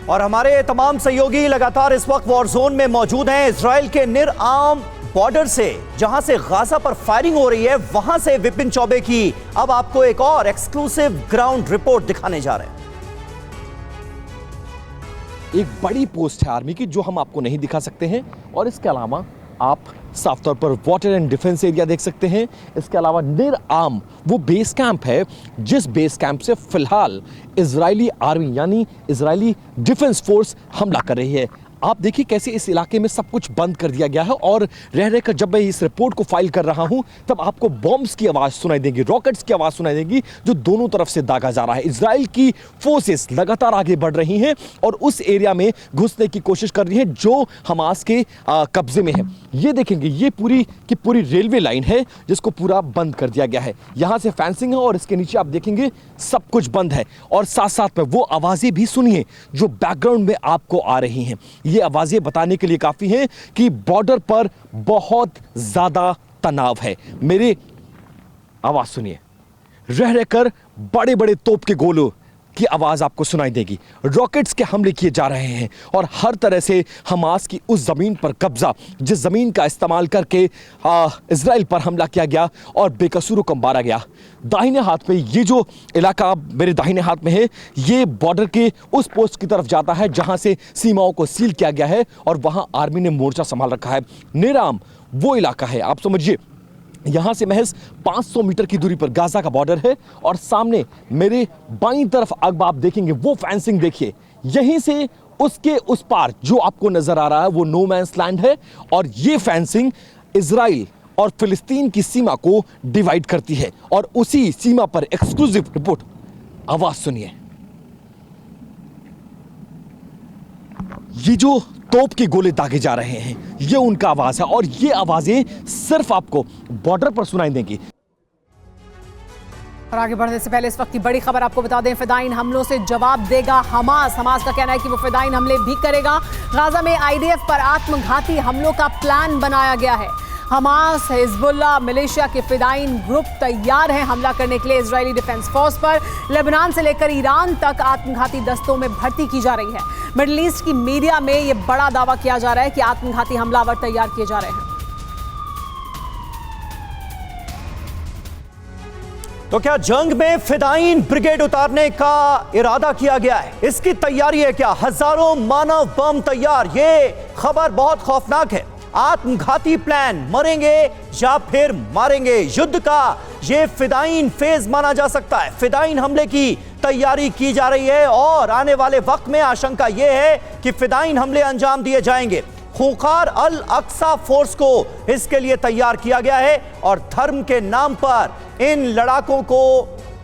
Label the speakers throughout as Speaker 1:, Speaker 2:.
Speaker 1: और हमारे तमाम सहयोगी लगातार इस वक्त वॉर जोन में मौजूद हैं। इजराइल के निर-आम बॉर्डर से, जहां से गाजा पर फायरिंग हो रही है, वहां से विपिन चौबे की अब आपको एक और एक्सक्लूसिव ग्राउंड रिपोर्ट दिखाने जा रहे हैं।
Speaker 2: एक बड़ी पोस्ट है आर्मी की जो हम आपको नहीं दिखा सकते हैं, और इसके अलावा आप साफ तौर पर वाटर एंड डिफेंस एरिया देख सकते हैं। इसके अलावा निर-आम वो बेस कैंप है जिस बेस कैंप से फिलहाल इजरायली आर्मी यानी इजरायली डिफेंस फोर्स हमला कर रही है। आप देखिए कैसे इस इलाके में सब कुछ बंद कर दिया गया है, और रह रहकर जब मैं इस रिपोर्ट को फाइल कर रहा हूं तब आपको बॉम्ब्स की आवाज सुनाई देगी, रॉकेट्स की आवाज सुनाई देगी जो दोनों तरफ से दागा जा रहा है। इजराइल की फोर्सेस लगातार आगे बढ़ रही हैं और उस एरिया में घुसने की कोशिश कर रही है जो हमास के कब्जे में है। ये देखेंगे, ये पूरी की पूरी रेलवे लाइन है जिसको पूरा बंद कर दिया गया है। यहां से फेंसिंग है और इसके नीचे आप देखेंगे सब कुछ बंद है, और साथ साथ में वो आवाजें भी सुनिए जो बैकग्राउंड में आपको आ रही हैं। ये आवाजें बताने के लिए काफी हैं कि बॉर्डर पर बहुत ज्यादा तनाव है। मेरे आवाज सुनिए, रह रहकर बड़े बड़े तोप के गोलों की आवाज आपको सुनाई देगी। रॉकेट्स के हमले किए जा रहे हैं और हर तरह से हमास की उस जमीन पर कब्जा, जिस जमीन का इस्तेमाल करके इजराइल पर हमला किया गया और बेकसूरों को मारा गया। दाहिने हाथ में ये जो इलाका मेरे दाहिने हाथ में है, ये बॉर्डर के उस पोस्ट की तरफ जाता है जहां से सीमाओं को सील किया गया है और वहां आर्मी ने मोर्चा संभाल रखा है। निर-आम वो इलाका है, आप समझिए यहां से महज 500 मीटर की दूरी पर गाजा का बॉर्डर है, और सामने मेरे बाईं तरफ अब आप देखेंगे वो फेंसिंग देखिए, यहीं से उसके उस पार जो आपको नजर आ रहा है वो नो मैंस लैंड है, और ये फेंसिंग इजराइल और फिलिस्तीन की सीमा को डिवाइड करती है। और उसी सीमा पर एक्सक्लूसिव रिपोर्ट, आवाज सुनिए, ये जो तोप के गोले दागे जा रहे हैं ये उनका आवाज है, और ये आवाजें सिर्फ आपको बॉर्डर पर सुनाई देंगी।
Speaker 3: और आगे बढ़ने से पहले इस वक्त की बड़ी खबर आपको बता दें, फिदाइन हमलों से जवाब देगा हमास। हमास का कहना है कि वो फिदाइन हमले भी करेगा। गाजा में आईडीएफ पर आत्मघाती हमलों का प्लान बनाया गया है। हमास, हिजबुल्लाह, मलेशिया के फिदाइन ग्रुप तैयार हैं हमला करने के लिए इजरायली डिफेंस फोर्स पर। लेबनान से लेकर ईरान तक आत्मघाती दस्तों में भर्ती की जा रही है। मिडिल ईस्ट की मीडिया में यह बड़ा दावा किया जा रहा है कि आत्मघाती हमलावर तैयार किए जा रहे हैं।
Speaker 1: तो क्या जंग में फिदाइन ब्रिगेड उतारने का इरादा किया गया है? इसकी तैयारी है क्या? हजारों मानव बम तैयार। ये खबर बहुत खौफनाक है। आत्मघाती प्लान, मरेंगे या फिर मारेंगे, युद्ध का ये फिदाइन फेज माना जा सकता है। फिदाइन हमले की तैयारी की जा रही है और आने वाले वक्त में आशंका यह है कि फिदाइन हमले अंजाम दिए जाएंगे। खूंखार अल अक्सा फोर्स को इसके लिए तैयार किया गया है और धर्म के नाम पर इन लड़ाकों को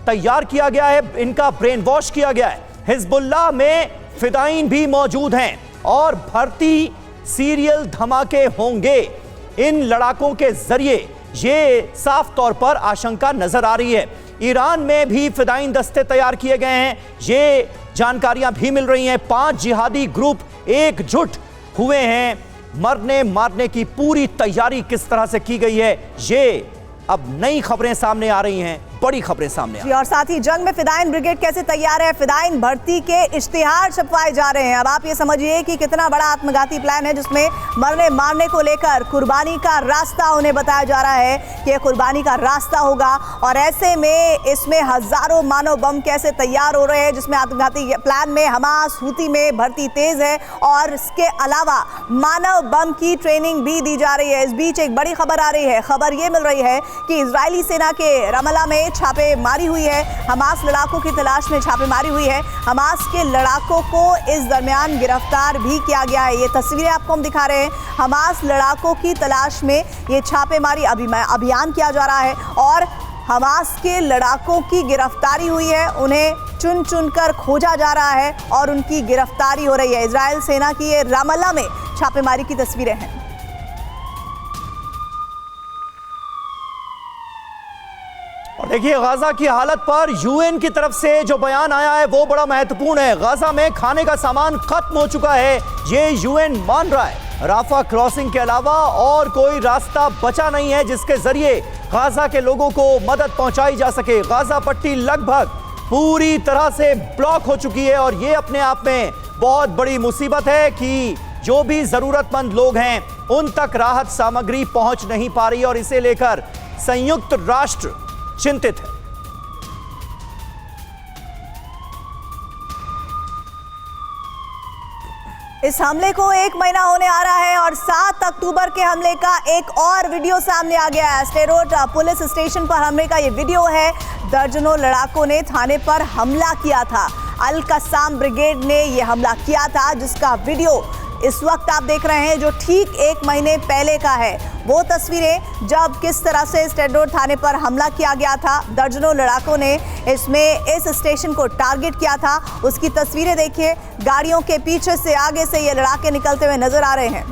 Speaker 1: तैयार किया गया है, इनका ब्रेन वॉश किया गया है। हिजबुल्लाह में फिदाइन भी मौजूद हैं और भर्ती सीरियल धमाके होंगे इन लड़ाकों के जरिए, ये साफ तौर पर आशंका नजर आ रही है। ईरान में भी फिदाइन दस्ते तैयार किए गए हैं, ये जानकारियां भी मिल रही हैं। 5 जिहादी ग्रुप एकजुट हुए हैं। मरने मारने की पूरी तैयारी किस तरह से की गई है, ये अब नई खबरें सामने आ रही हैं, बड़ी खबरें सामने आ रही हैं।
Speaker 4: और साथ ही जंग में फिदाइन ब्रिगेड कैसे तैयार है, फिदाइन भर्ती के इश्तिहार छपवाए जा रहे हैं। अब आप ये समझिए कि कितना बड़ा आत्मघाती प्लान है जिसमें मरने मारने को लेकर कुर्बानी का रास्ता उन्हें बताया जा रहा है कि यह कुर्बानी का रास्ता होगा। और ऐसे में इसमें हजारों मानव बम कैसे तैयार हो रहे हैं, जिसमें आत्मघाती प्लान में हमास, हूती में भर्ती तेज है और इसके अलावा मानव बम की ट्रेनिंग भी दी जा रही है। इस बीच एक बड़ी खबर आ रही है। खबर यह मिल रही है कि इजरायली सेना के रमला में छापेमारी हुई है। हमास लड़ाकों की तलाश में छापेमारी हुई है। हमास के लड़ाकों को इस दरमियान गिरफ्तार भी किया गया है। ये तस्वीरें आपको हम दिखा रहे हैं। हमास लड़ाकों की तलाश में ये छापेमारी अभियान किया जा रहा है और हमास के लड़ाकों की गिरफ्तारी हुई है। उन्हें चुन चुनकर खोजा जा रहा है और उनकी गिरफ्तारी हो रही है। इजरायल सेना की ये रमला में छापेमारी की तस्वीरें हैं।
Speaker 1: और देखिए, गाजा की हालत पर यूएन की तरफ से जो बयान आया है वो बड़ा महत्वपूर्ण है। गाजा में खाने का सामान खत्म हो चुका है, ये यूएन मान रहा है। राफा क्रॉसिंग के अलावा और कोई रास्ता बचा नहीं है जिसके जरिए गाजा के लोगों को मदद पहुंचाई जा सके। गाजा पट्टी लगभग पूरी तरह से ब्लॉक हो चुकी है और ये अपने आप में बहुत बड़ी मुसीबत है कि जो भी जरूरतमंद लोग हैं उन तक राहत सामग्री पहुंच नहीं पा रही और इसे लेकर संयुक्त राष्ट्र चिंतित है।
Speaker 4: इस हमले को 1 महीना होने आ रहा है और 7 अक्टूबर के हमले का एक और वीडियो सामने आ गया है। स्टेरोट पुलिस स्टेशन पर हमले का ये वीडियो है। दर्जनों लड़ाकों ने थाने पर हमला किया था। अल कस्साम ब्रिगेड ने ये हमला किया था, जिसका वीडियो इस वक्त आप देख रहे हैं, जो ठीक 1 महीने पहले का है। वो तस्वीरें जब किस तरह से स्टेरोट थाने पर हमला किया गया था, दर्जनों लड़ाकों ने इसमें इस स्टेशन को टारगेट किया था, उसकी तस्वीरें देखिए। गाड़ियों के पीछे से, आगे से ये लड़ाके निकलते हुए नजर आ रहे हैं।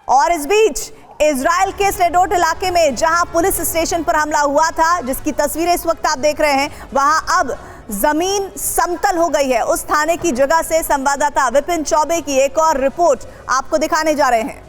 Speaker 4: और इस बीच इजराइल के स्टेरोट इलाके में जहां पुलिस स्टेशन पर हमला हुआ था, जिसकी तस्वीरें इस वक्त आप देख रहे हैं, वहां अब जमीन समतल हो गई है। उस थाने की जगह से संवाददाता विपिन चौबे की एक और रिपोर्ट आपको दिखाने जा रहे हैं।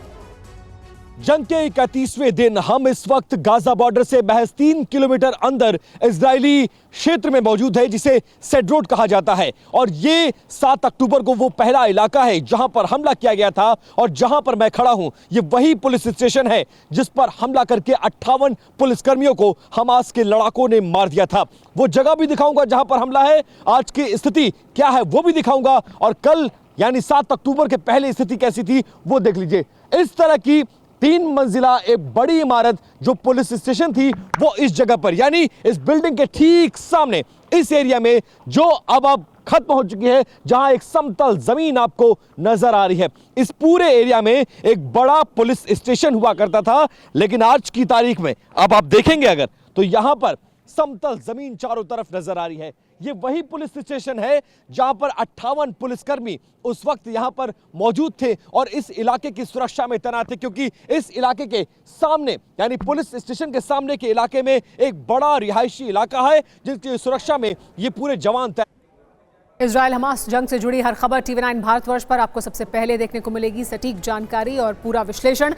Speaker 2: जंग के 31वें दिन हम इस वक्त गाजा बॉर्डर से महज 3 किलोमीटर अंदर इजरायली क्षेत्र में मौजूद है, जिसे सेड्रोट कहा जाता है। और ये 7 अक्टूबर को वो पहला इलाका है जहां पर हमला किया गया था और जहां पर मैं खड़ा हूं, ये वही पुलिस स्टेशन है जिस पर हमला करके 58 पुलिसकर्मियों को हमास के लड़ाकों ने मार दिया था। वो जगह भी दिखाऊंगा जहां पर हमला है, आज की स्थिति क्या है वो भी दिखाऊंगा, और कल यानी 7 अक्टूबर के पहले स्थिति कैसी थी वो देख लीजिए। इस तरह की 3 मंजिला एक बड़ी इमारत जो पुलिस स्टेशन थी, वो इस जगह पर यानी इस बिल्डिंग के ठीक सामने इस एरिया में, जो अब खत्म हो चुकी है, जहां एक समतल जमीन आपको नजर आ रही है। इस पूरे एरिया में एक बड़ा पुलिस स्टेशन हुआ करता था, लेकिन आज की तारीख में अब आप देखेंगे अगर, तो यहां पर समतल जमीन चारों तरफ नजर आ रही है। ये वही पुलिस स्टेशन है जहां पर 58 पुलिसकर्मी उस वक्त यहां पर मौजूद थे और इस इलाके की सुरक्षा में तैनात थे, क्योंकि इस इलाके के सामने यानी पुलिस स्टेशन के सामने के इलाके में एक बड़ा रिहायशी इलाका है, जिसकी सुरक्षा में ये पूरे जवान
Speaker 3: इजराइल हमास जंग से जुड़ी हर खबर TV9 भारतवर्ष पर आपको सबसे पहले देखने को मिलेगी। सटीक जानकारी और पूरा विश्लेषण